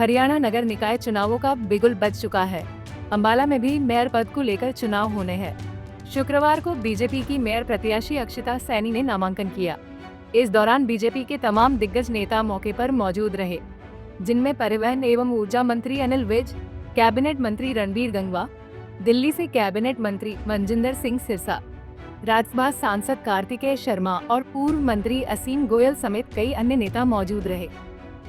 हरियाणा नगर निकाय चुनावों का बिगुल बज चुका है। अंबाला में भी मेयर पद को लेकर चुनाव होने हैं। शुक्रवार को बीजेपी की मेयर प्रत्याशी अक्षिता सैनी ने नामांकन किया। इस दौरान बीजेपी के तमाम दिग्गज नेता मौके पर मौजूद रहे, जिनमें परिवहन एवं ऊर्जा मंत्री अनिल विज, कैबिनेट मंत्री रणबीर गंगवा, दिल्ली से कैबिनेट मंत्री मनजिंदर सिंह सिरसा, राज्यसभा सांसद कार्तिकेय शर्मा और पूर्व मंत्री असीम गोयल समेत कई अन्य नेता मौजूद रहे।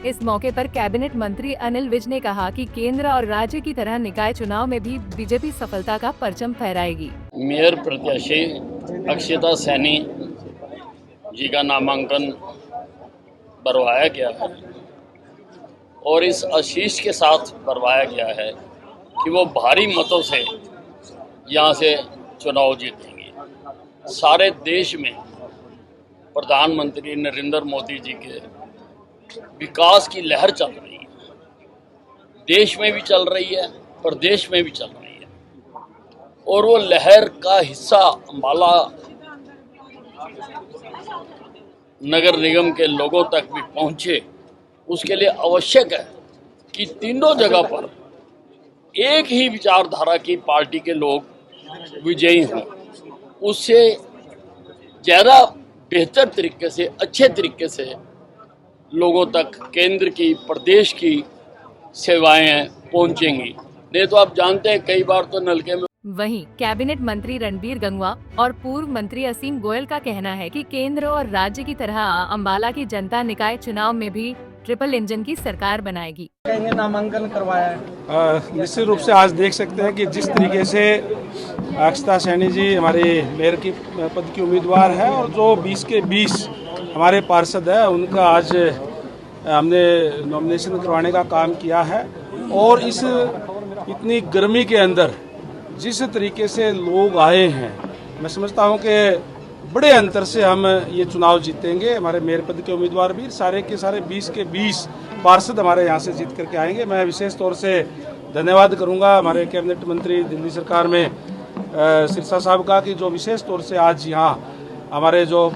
इस मौके पर कैबिनेट मंत्री अनिल विज ने कहा कि केंद्र और राज्य की तरह निकाय चुनाव में भी बीजेपी सफलता का परचम फहराएगी। मेयर प्रत्याशी अक्षिता सैनी जी का नामांकन भरवाया गया है और इस आशीष के साथ भरवाया गया है कि वो भारी मतों से यहाँ से चुनाव जीतेंगे। सारे देश में प्रधानमंत्री नरेंद्र मोदी जी के विकास की लहर चल रही है, देश में भी चल रही है, प्रदेश में भी चल रही है और वो लहर का हिस्सा अंबाला नगर निगम के लोगों तक भी पहुंचे। उसके लिए आवश्यक है कि तीनों जगह पर एक ही विचारधारा की पार्टी के लोग विजयी हों। उससे ज़्यादा बेहतर तरीके से, अच्छे तरीके से लोगों तक केंद्र की, प्रदेश की सेवाएं पहुंचेंगी। नहीं तो आप जानते हैं कई बार तो नलके में। वहीं कैबिनेट मंत्री रणबीर गंगवा और पूर्व मंत्री असीम गोयल का कहना है कि केंद्र और राज्य की तरह अंबाला की जनता निकाय चुनाव में भी ट्रिपल इंजन की सरकार बनाएगी। नामांकन करवाया है। निश्चित रूप से आज देख सकते हैं कि जिस तरीके से अक्षिता सैनी जी हमारे मेयर की पद की उम्मीदवार है और जो 20 के 20 हमारे पार्षद है, उनका आज हमने नॉमिनेशन करवाने का काम किया है। और इस इतनी गर्मी के अंदर जिस तरीके से लोग आए हैं, मैं समझता हूं कि बड़े अंतर से हम ये चुनाव जीतेंगे। हमारे मेयर पद के उम्मीदवार भी सारे के सारे 20 के 20 पार्षद हमारे यहाँ से जीत करके आएंगे। मैं विशेष तौर से धन्यवाद करूँगा हमारे कैबिनेट मंत्री दिल्ली सरकार में सिरसा साहब का, कि जो विशेष तौर से आज यहाँ हमारे जो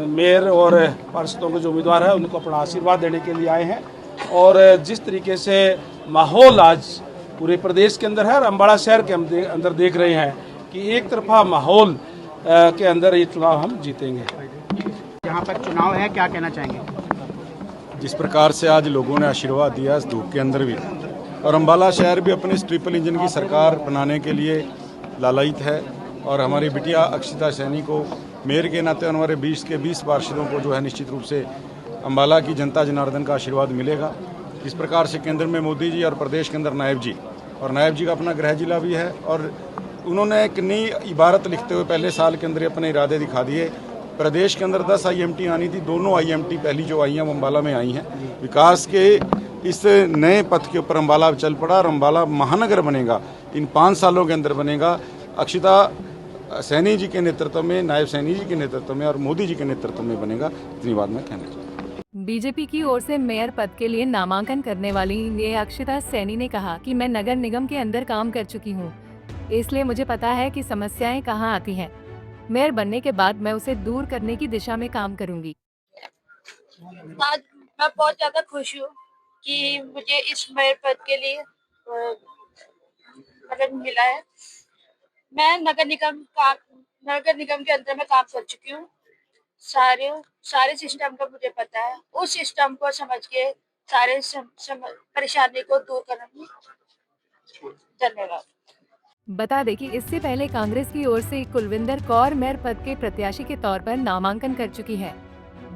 मेयर और पार्षदों के जो उम्मीदवार है उनको अपना आशीर्वाद देने के लिए आए हैं। और जिस तरीके से माहौल आज पूरे प्रदेश के अंदर है और अम्बाला शहर के अंदर देख रहे हैं कि एक तरफा माहौल के अंदर ये चुनाव हम जीतेंगे। यहाँ पर चुनाव है, क्या कहना चाहेंगे? जिस प्रकार से आज लोगों ने आशीर्वाद दिया इस धूप के अंदर भी, और अम्बाला शहर भी अपनी इस ट्रिपल इंजन की सरकार बनाने के लिए लालायित है। और हमारी बिटिया अक्षिता सैनी को मेयर के नाते हमारे 20 के 20 पार्षदों को जो है निश्चित रूप से अम्बाला की जनता जनार्दन का आशीर्वाद मिलेगा। इस प्रकार से केंद्र में मोदी जी और प्रदेश के अंदर नायब जी, और नायब जी का अपना गृह जिला भी है। और उन्होंने एक नई इबारत लिखते हुए पहले साल के अंदर अपने इरादे दिखा दिए। प्रदेश के अंदर 10 IMT आनी थी, दोनों IMT पहली जो आई हैं वो अम्बाला में आई हैं। विकास के इस नए पथ के ऊपर अम्बाला चल पड़ा और अम्बाला महानगर बनेगा, इन 5 सालों के अंदर बनेगा। अक्षिता सैनी जी के नेतृत्व में, नायब सैनी जी के नेतृत्व में और मोदी जी के नेतृत्व में बनेगा। इतनी बात मैं कहना चाहूँगा। बीजेपी की ओर से मेयर पद के लिए नामांकन करने वाली ये अक्षिता सैनी ने कहा कि मैं नगर निगम के अंदर काम कर चुकी हूँ, इसलिए मुझे पता है कि समस्याएं कहाँ आती हैं। मेयर बनने के बाद मैं उसे दूर करने की दिशा में काम करूंगी। आज मैं बहुत ज्यादा खुश हूँ कि मुझे इस मेयर पद के लिए पद मिला है। मैं नगर निगम के अंदर में काम कर चुकी हूँ। सारे सिस्टम का मुझे पता है। उस सिस्टम को समझ के सारे परेशानी को दूर करूंगी। धन्यवाद। बता दें कि इससे पहले कांग्रेस की ओर से कुलविंदर कौर मेयर पद के प्रत्याशी के तौर पर नामांकन कर चुकी है।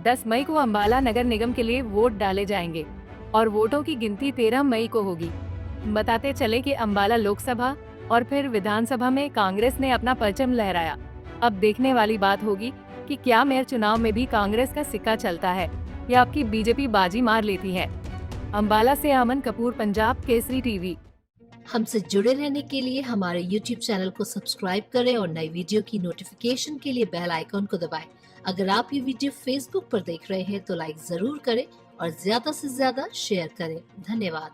10 मई को अंबाला नगर निगम के लिए वोट डाले जाएंगे और वोटों की गिनती 13 मई को होगी। बताते चले कि अंबाला लोकसभा और फिर विधानसभा में कांग्रेस ने अपना परचम लहराया। अब देखने वाली बात होगी कि क्या मेयर चुनाव में भी कांग्रेस का सिक्का चलता है या आपकी बीजेपी बाजी मार लेती है। अंबाला से अमन कपूर, पंजाब केसरी टीवी। हमसे जुड़े रहने के लिए हमारे YouTube चैनल को सब्सक्राइब करें और नई वीडियो की नोटिफिकेशन के लिए बेल आइकॉन को दबाएं। अगर आप ये वीडियो Facebook पर देख रहे हैं तो लाइक जरूर करें और ज्यादा से ज्यादा शेयर करें। धन्यवाद।